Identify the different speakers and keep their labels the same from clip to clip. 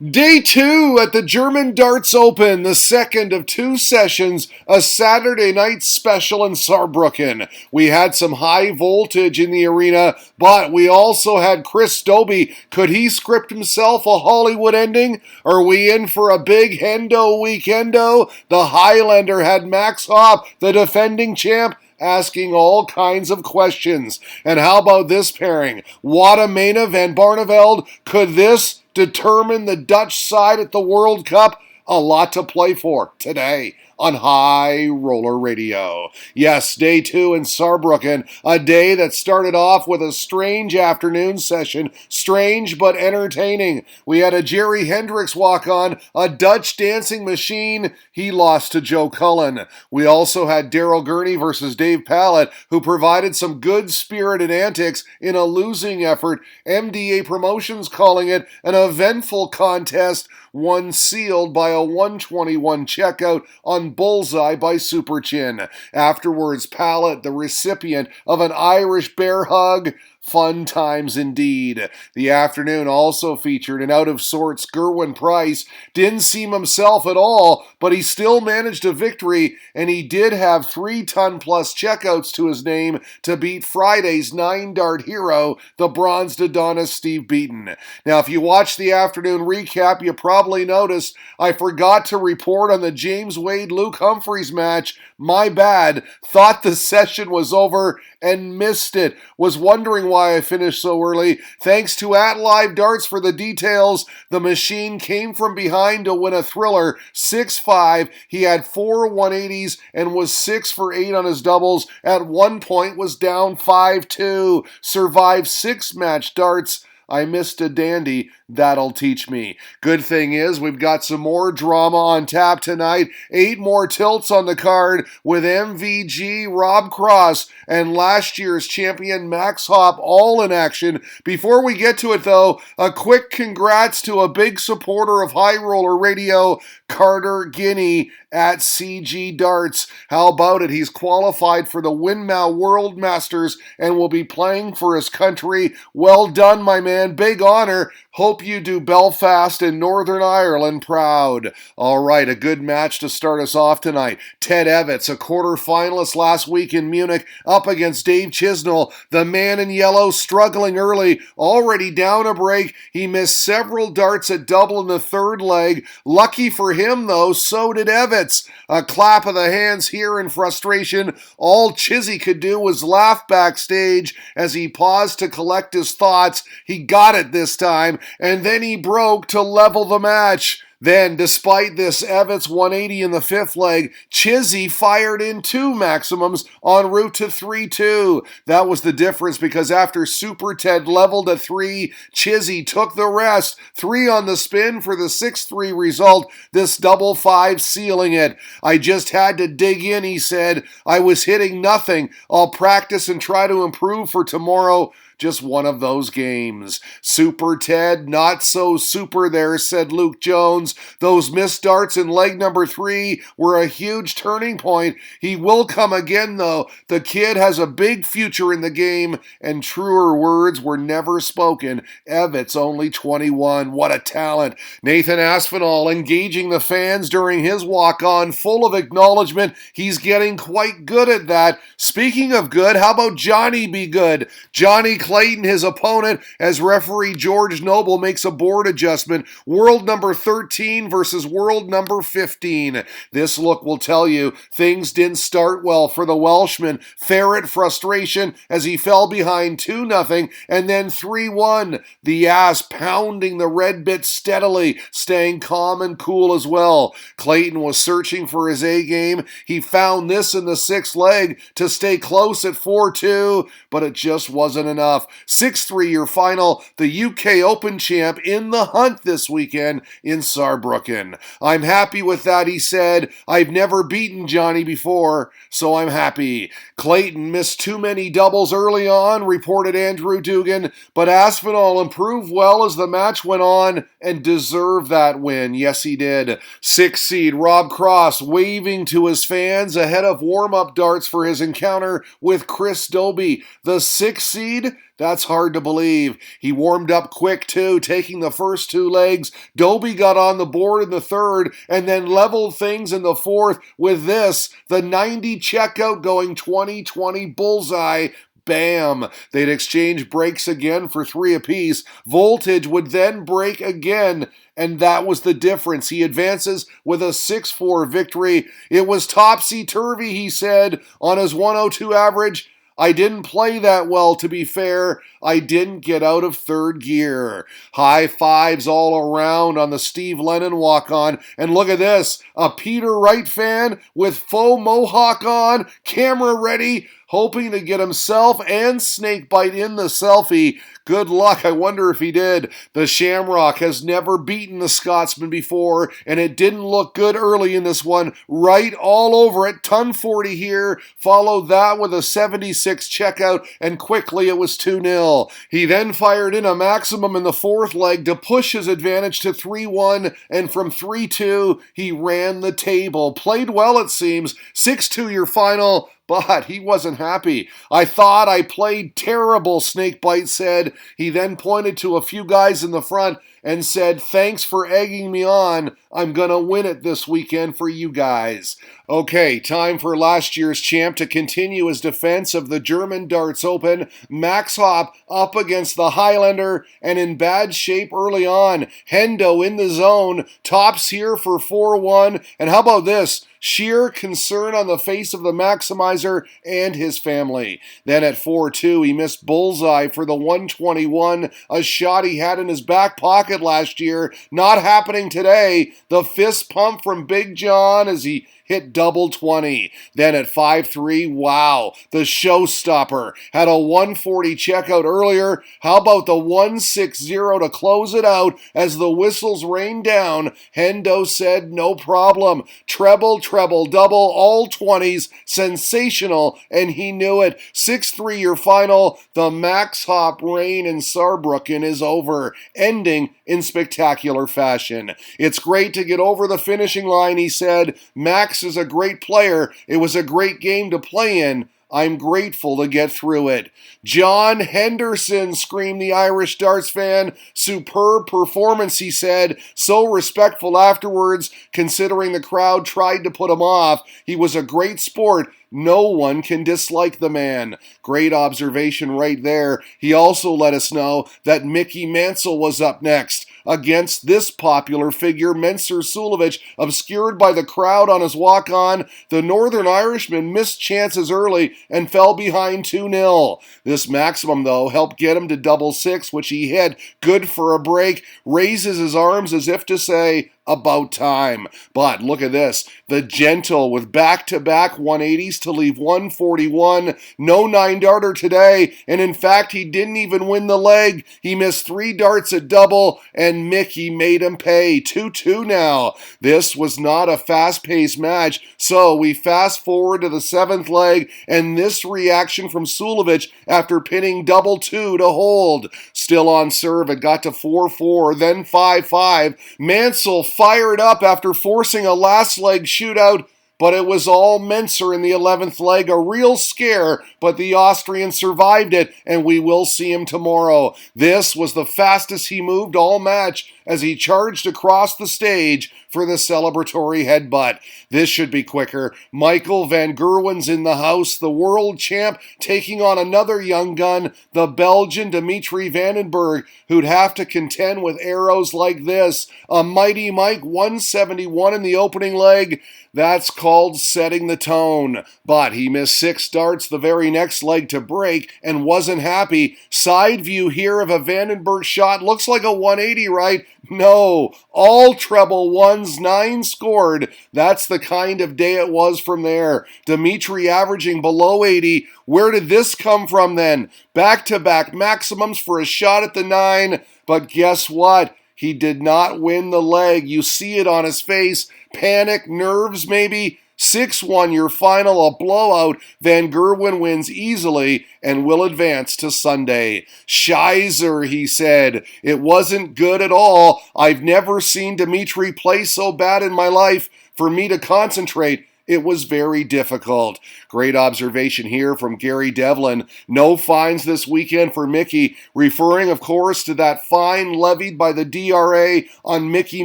Speaker 1: Day 2 at the German Darts Open, the second of two sessions, a Saturday night special in Saarbrücken. We had some high voltage in the arena, but we also had Chris Dobey. Could he script himself a Hollywood ending? Are we in for a big Hendo weekendo? The Highlander had Max Hopp, the defending champ, asking all kinds of questions. And how about this pairing? Wada Van Barneveld, could this determine the Dutch side at the World Cup? A lot to play for today on High Roller Radio. Yes, day 2 in Saarbrücken, a day that started off with a strange afternoon session, strange but entertaining. We had a Jerry Hendricks walk-on, a Dutch dancing machine. He lost to Joe Cullen. We also had Daryl Gurney versus Dave Pallett, who provided some good-spirited antics in a losing effort. MDA Promotions calling it an eventful contest, one sealed by a 121 checkout on Bullseye by Super Chin. Afterwards, Pallett, the recipient of an Irish bear hug. Fun times indeed. The afternoon also featured an out-of-sorts Gerwyn Price. Didn't seem himself at all, but he still managed a victory, and he did have 3-ton-plus checkouts to his name to beat Friday's 9-dart hero, the bronzed Adonis Steve Beaton. Now, if you watched the afternoon recap, you probably noticed I forgot to report on the James Wade-Luke Humphreys match. My bad. Thought the session was over and missed it. Was wondering why I finished so early. Thanks to @Live Darts for the details. The machine came from behind to win a thriller, 6-5. He had 4 180s and was 6 for 8 on his doubles. At one point was down 5-2. Survived 6-match darts. I missed a dandy. That'll teach me. Good thing is we've got some more drama on tap tonight. 8 more tilts on the card with MVG, Rob Cross, and last year's champion Max Hopp all in action. Before we get to it though, a quick congrats to a big supporter of High Roller Radio, Carter Guinea at CG Darts. How about it? He's qualified for the Winmau World Masters and will be playing for his country. Well done, my man. Big honor. Hope you do Belfast and Northern Ireland proud. All right, a good match to start us off tonight. Ted Evans, a quarterfinalist last week in Munich, up against Dave Chisnell. The man in yellow struggling early, already down a break. He missed several darts at double in the third leg. Lucky for him, though, so did Evans. A clap of the hands here in frustration. All Chizzy could do was laugh backstage as he paused to collect his thoughts. He got it this time, and then he broke to level the match. Then, despite this Evans 180 in the fifth leg, Chizzy fired in 2 maximums en route to 3-2. That was the difference because after Super Ted leveled at 3, Chizzy took the rest. 3 on the spin for the 6-3 result, this double 5 sealing it. I just had to dig in, he said. I was hitting nothing. I'll practice and try to improve for tomorrow. Just one of those games. Super Ted, not so super there, said Luke Jones. Those missed darts in leg number 3 were a huge turning point. He will come again, though. The kid has a big future in the game, and truer words were never spoken. Evans, only 21. What a talent. Nathan Aspinall engaging the fans during his walk-on, full of acknowledgement. He's getting quite good at that. Speaking of good, how about Johnny be good? Johnny Clayton, his opponent, as referee George Noble makes a board adjustment. World number 13 versus world number 15. This look will tell you things didn't start well for the Welshman. Ferret frustration as he fell behind 2-0 and then 3-1. The ass pounding the red bit steadily, staying calm and cool as well. Clayton was searching for his A game. He found this in the 6th leg to stay close at 4-2, but it just wasn't enough. 6-3 your final, the UK Open champ in the hunt this weekend in Saarbrücken. I'm happy with that, he said. I've never beaten Johnny before, so I'm happy. Clayton missed too many doubles early on, reported Andrew Dugan, but Aspinall improved well as the match went on and deserved that win. Yes, he did. 6th seed Rob Cross waving to his fans ahead of warm-up darts for his encounter with Chris Dobey. The 6th seed That's hard to believe. He warmed up quick, too, taking the first two legs. Doby got on the board in the third and then leveled things in the fourth with this, the 90 checkout going 20-20 bullseye. Bam! They'd exchange breaks again for 3 apiece. Voltage would then break again, and that was the difference. He advances with a 6-4 victory. It was topsy-turvy, he said, on his 102 average. I didn't play that well, to be fair. I didn't get out of third gear. High fives all around on the Steve Lennon walk-on. And look at this, a Peter Wright fan with faux mohawk on, camera ready, hoping to get himself and Snakebite in the selfie. Good luck, I wonder if he did. The Shamrock has never beaten the Scotsman before, and it didn't look good early in this one. Right all over it, ton 40 here, followed that with a 76 checkout, and quickly it was 2-0. He then fired in a maximum in the fourth leg to push his advantage to 3-1, and from 3-2, he ran the table. Played well, it seems. 6-2 your final. But he wasn't happy. I thought I played terrible, Snakebite said. He then pointed to a few guys in the front and said, thanks for egging me on. I'm going to win it this weekend for you guys. Okay, time for last year's champ to continue his defense of the German Darts Open. Max Hopp up against the Highlander and in bad shape early on. Hendo in the zone. Tops here for 4-1. And how about this? Sheer concern on the face of the Maximizer and his family. Then at 4-2, he missed bullseye for the 121, a shot he had in his back pocket last year. Not happening today. The fist pump from Big John as he hit double 20. Then at 5-3, wow, the showstopper. Had a 140 checkout earlier. How about the 160 to close it out as the whistles rained down? Hendo said no problem. Treble, treble, double, all 20s. Sensational, and he knew it. 6-3 your final. The Max Hopp reign in Saarbrücken is over, ending in spectacular fashion. It's great to get over the finishing line, he said. Max is a great player. It was a great game to play in. I'm grateful to get through it. John Henderson, screamed the Irish darts fan. Superb performance, he said. So respectful afterwards, considering the crowd tried to put him off. He was a great sport. No one can dislike the man. Great observation right there. He also let us know that Mickey Mansell was up next against this popular figure, Mensur Suljovic, obscured by the crowd on his walk-on. The Northern Irishman missed chances early and fell behind 2-0. This maximum, though, helped get him to double 6, which he hit. Good for a break. Raises his arms as if to say, about time. But look at this. The Gentle with back-to-back 180s to leave 141. No 9-darter today. And in fact, he didn't even win the leg. He missed 3 darts at double, and Mickey made him pay. 2-2 now. This was not a fast-paced match. So we fast forward to the 7th leg, and this reaction from Suljovic after pinning double 2 to hold. Still on serve, it got to 4-4, then 5-5. Mansell fired up after forcing a last leg shootout, but it was all Mensur in the 11th leg. A real scare, but the Austrian survived it, and we will see him tomorrow. This was the fastest he moved all match as he charged across the stage for the celebratory headbutt. This should be quicker. Michael Van Gerwen's in the house, the world champ, taking on another young gun, the Belgian Dimitri Vandenberg, who'd have to contend with arrows like this. A Mighty Mike 171 in the opening leg. That's called setting the tone. But he missed 6 darts the very next leg to break and wasn't happy. Side view here of a Vandenberg shot. Looks like a 180, right? No. All treble ones, 9 scored. That's the kind of day it was from there. Dimitri averaging below 80. Where did this come from then? Back-to-back maximums for a shot at the 9. But guess what? He did not win the leg. You see it on his face. Panic, nerves maybe. 6-1 your final, a blowout. Van Gerwen wins easily and will advance to Sunday. Scheiser, he said. It wasn't good at all. I've never seen Dimitri play so bad in my life. For me to concentrate, it was very difficult. Great observation here from Gary Devlin. No fines this weekend for Mickey, referring, of course, to that fine levied by the DRA on Mickey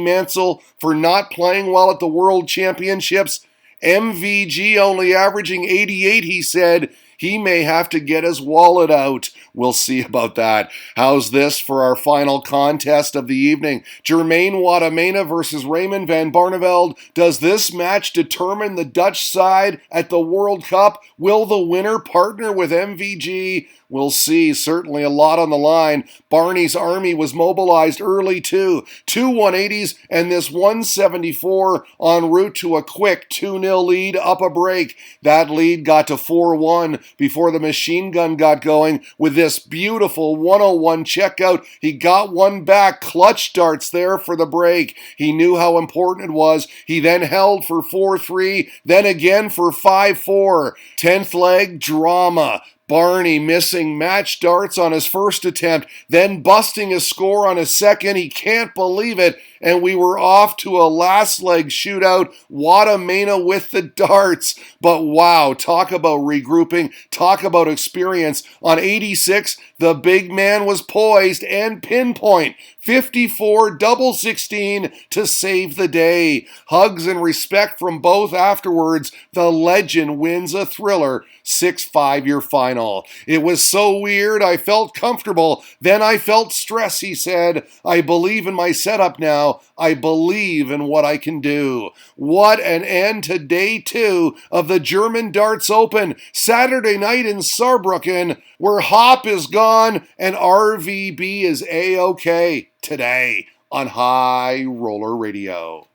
Speaker 1: Mansell for not playing well at the World Championships. MVG only averaging 88, he said. He may have to get his wallet out. We'll see about that. How's this for our final contest of the evening? Germain Waddamena versus Raymond van Barneveld. Does this match determine the Dutch side at the World Cup? Will the winner partner with MVG? We'll see. Certainly a lot on the line. Barney's army was mobilized early too. Two 180s and this 174 en route to a quick 2-0 lead up a break. That lead got to 4-1 before the machine gun got going with this beautiful 101 checkout. He got one back. Clutch darts there for the break. He knew how important it was. He then held for 4-3, then again for 5-4. 10th leg drama. Barney missing match darts on his first attempt, then busting his score on his second. He can't believe it, and we were off to a last leg shootout. Waddamena with the darts. But wow, talk about regrouping, talk about experience. On 86, the big man was poised and pinpoint. 54 double 16 to save the day. Hugs and respect from both afterwards. The legend wins a thriller. 6-5 your final. It was so weird. I felt comfortable. Then I felt stress, he said. I believe in my setup now. I believe in what I can do. What an end to day 2 of the German Darts Open. Saturday night in Saarbrücken, where Hop is gone and RVB is A-OK today on High Roller Radio.